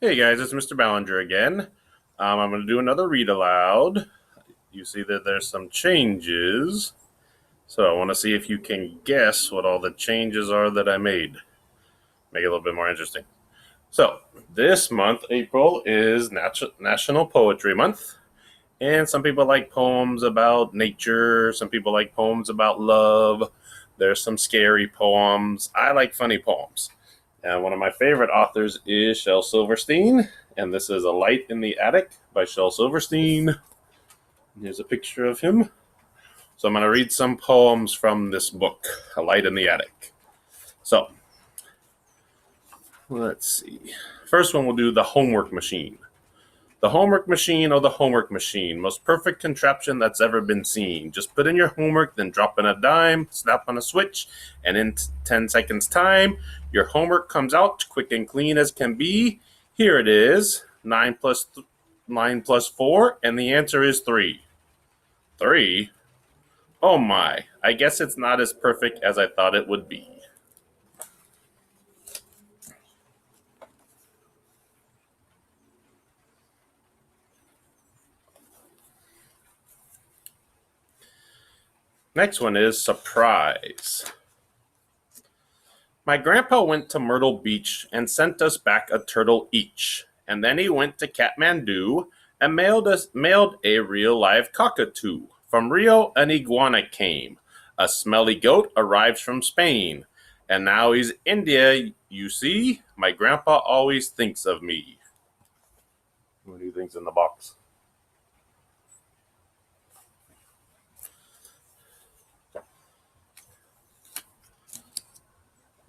Hey guys, it's Mr. Ballinger again. I'm going to do another read aloud. You see that there's some changes, so I want to see if you can guess what all the changes are that I made. Make it a little bit more interesting. So, this month, April, is National Poetry Month, and some people like poems about nature, some people like poems about love. There's some scary poems. I like funny poems. And one of my favorite authors is Shel Silverstein, and this is A Light in the Attic by Shel Silverstein. Here's a picture of him. So I'm going to read some poems from this book, A Light in the Attic. So, let's see. First one we'll do the homework machine. The homework machine, oh the homework machine, most perfect contraption that's ever been seen. Just put in your homework, then drop in a dime, snap on a switch, and in 10 seconds time, your homework comes out quick and clean as can be. Here it is, 9 plus 4, and the answer is 3. 3? Oh my, I guess it's not as perfect as I thought it would be. Next one is surprise. My grandpa went to Myrtle Beach and sent us back a turtle each. And then he went to Kathmandu and mailed a real live cockatoo. From Rio, an iguana came. A smelly goat arrives from Spain. And now he's India, you see. My grandpa always thinks of me. What do you think's in the box?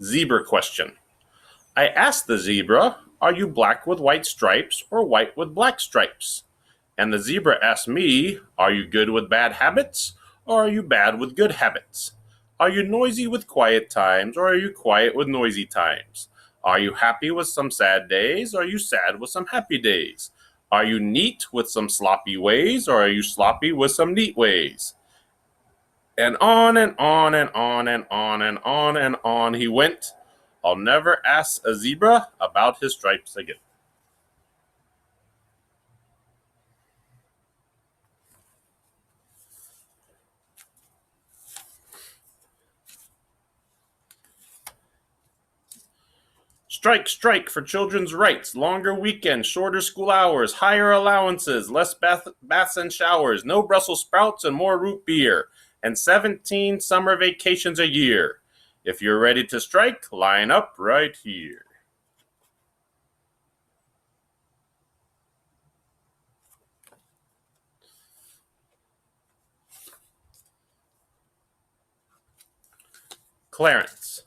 Zebra question. I asked the zebra, are you black with white stripes or white with black stripes? And the zebra asked me, are you good with bad habits or are you bad with good habits? Are you noisy with quiet times or are you quiet with noisy times? Are you happy with some sad days or are you sad with some happy days? Are you neat with some sloppy ways or are you sloppy with some neat ways? And on and on and on and on and on and on he went. I'll never ask a zebra about his stripes again. Strike, strike for children's rights. Longer weekends, shorter school hours, higher allowances, less baths and showers, no Brussels sprouts and more root beer, and 17 summer vacations a year. If you're ready to strike, line up right here. Clarence.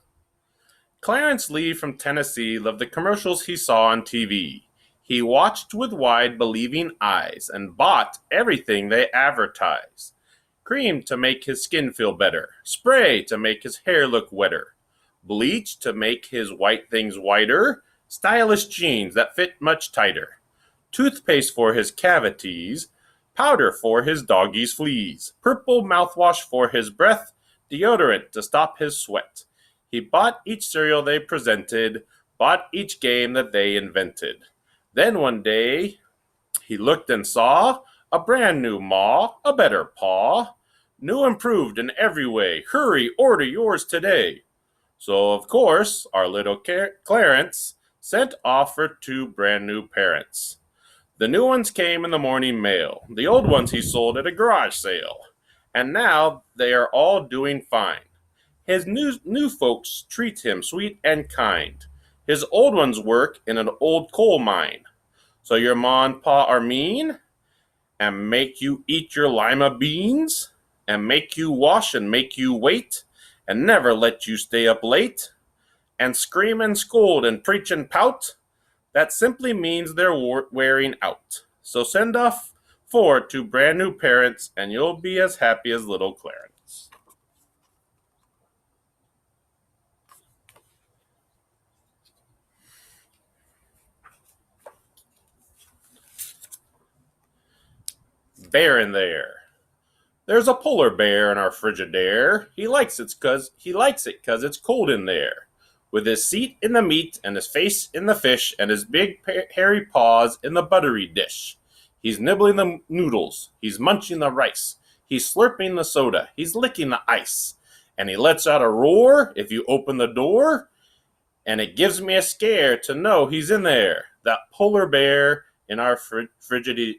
Clarence Lee from Tennessee loved the commercials he saw on TV. He watched with wide, believing eyes and bought everything they advertised. Cream to make his skin feel better, spray to make his hair look wetter, bleach to make his white things whiter, stylish jeans that fit much tighter, toothpaste for his cavities, powder for his doggy's fleas, purple mouthwash for his breath, deodorant to stop his sweat. He bought each cereal they presented, bought each game that they invented. Then one day, he looked and saw a brand new maw, a better paw, new improved in every way. Hurry, order yours today. So, of course, our little Clarence sent off for 2 brand new parents. The new ones came in the morning mail. The old ones he sold at a garage sale. And now they are all doing fine. His new folks treat him sweet and kind. His old ones work in an old coal mine. So your ma and pa are mean and make you eat your lima beans and make you wash and make you wait and never let you stay up late and scream and scold and preach and pout. That simply means they're wearing out. So send off 4 to brand new parents and you'll be as happy as little Clarence. Bear in there. There's a polar bear in our Frigidaire. He likes it 'cause it's cold in there. with his seat in the meat and his face in the fish and his big hairy paws in the buttery dish. He's nibbling the noodles, he's munching the rice, he's slurping the soda, he's licking the ice, and he lets out a roar if you open the door, and it gives me a scare to know he's in there, that polar bear in our Frigidaire.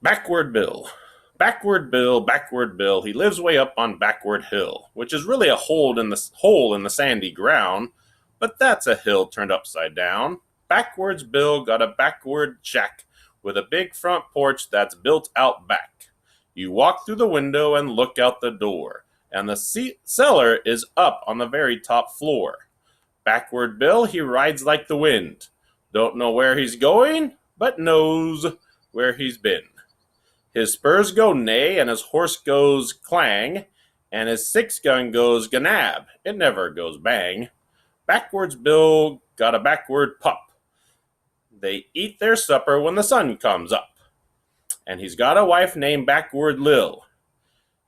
Backward Bill. Backward Bill, he lives way up on Backward Hill, which is really a hole in the sandy ground, but that's a hill turned upside down. Backwards Bill got a backward shack with a big front porch that's built out back. You walk through the window and look out the door, and the cellar is up on the very top floor. Backward Bill, he rides like the wind. Don't know where he's going, but knows where he's been. His spurs go neigh, and his horse goes clang, and his 6-gun goes ganab. It never goes bang. Backwards Bill got a backward pup. They eat their supper when the sun comes up. And he's got a wife named Backward Lil.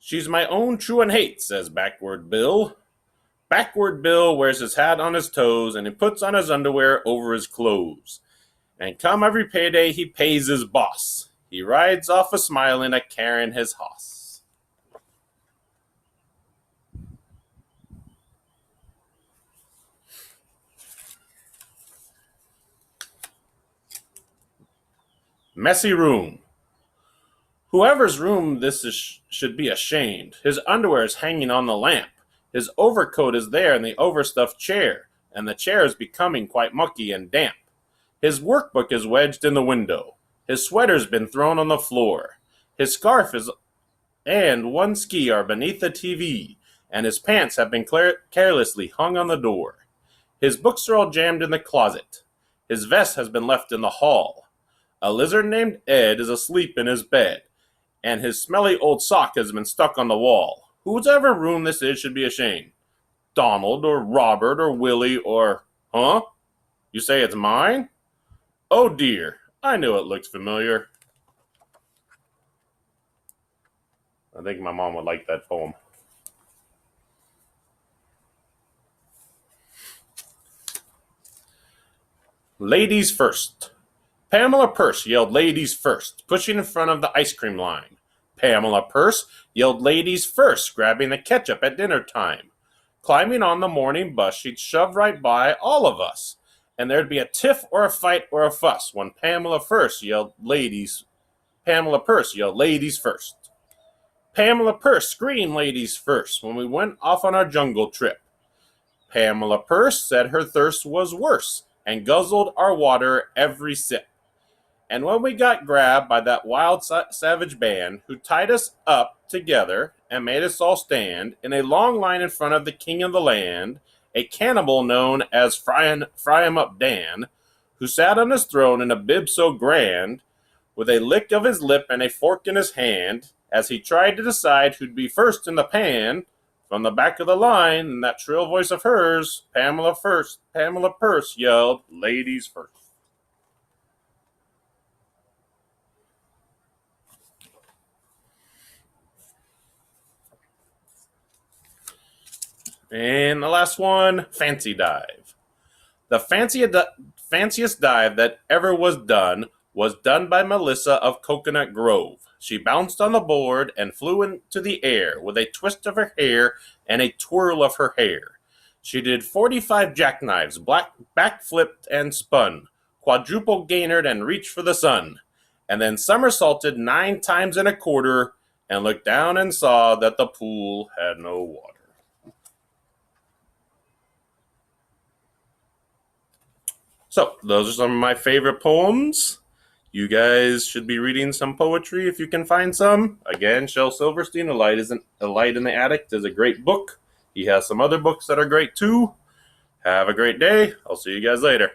She's my own true and hate, says Backward Bill. Backward Bill wears his hat on his toes, and he puts on his underwear over his clothes. And come every payday, he pays his boss. He rides off a smiling, a carrying his hoss. Messy room. Whoever's room this is should be ashamed. His underwear is hanging on the lamp. His overcoat is there in the overstuffed chair, and the chair is becoming quite mucky and damp. His workbook is wedged in the window. His sweater's been thrown on the floor. His scarf and one ski are beneath the TV, and his pants have been carelessly hung on the door. His books are all jammed in the closet. His vest has been left in the hall. A lizard named Ed is asleep in his bed, and his smelly old sock has been stuck on the wall. Whoever room this is should be ashamed. Donald or Robert or Willie or... Huh? You say it's mine? Oh dear. I knew it looked familiar. I think my mom would like that poem. Ladies first. Pamela Purse yelled ladies first, pushing in front of the ice cream line. Pamela Purse yelled ladies first, grabbing the ketchup at dinner time. Climbing on the morning bus, she'd shove right by all of us, and there'd be a tiff or a fight or a fuss when Pamela Purse yelled ladies first. Pamela Purse screamed ladies first when we went off on our jungle trip. Pamela Purse said her thirst was worse and guzzled our water every sip. And when we got grabbed by that wild savage band who tied us up together and made us all stand in a long line in front of the king of the land, a cannibal known as Fry 'em Up Dan, who sat on his throne in a bib so grand, with a lick of his lip and a fork in his hand, as he tried to decide who'd be first in the pan, from the back of the line, in that shrill voice of hers, Pamela Purse yelled, ladies first. And the last one, Fancy Dive. The fanciest dive that ever was done by Melissa of Coconut Grove. She bounced on the board and flew into the air with a twist of her hair and a twirl of her hair. She did 45 jackknives, backflipped and spun, quadruple gainered and reached for the sun, and then somersaulted 9 times and a quarter and looked down and saw that the pool had no water. So, those are some of my favorite poems. You guys should be reading some poetry if you can find some. Again, Shel Silverstein, A Light in the Attic is a great book. He has some other books that are great too. Have a great day. I'll see you guys later.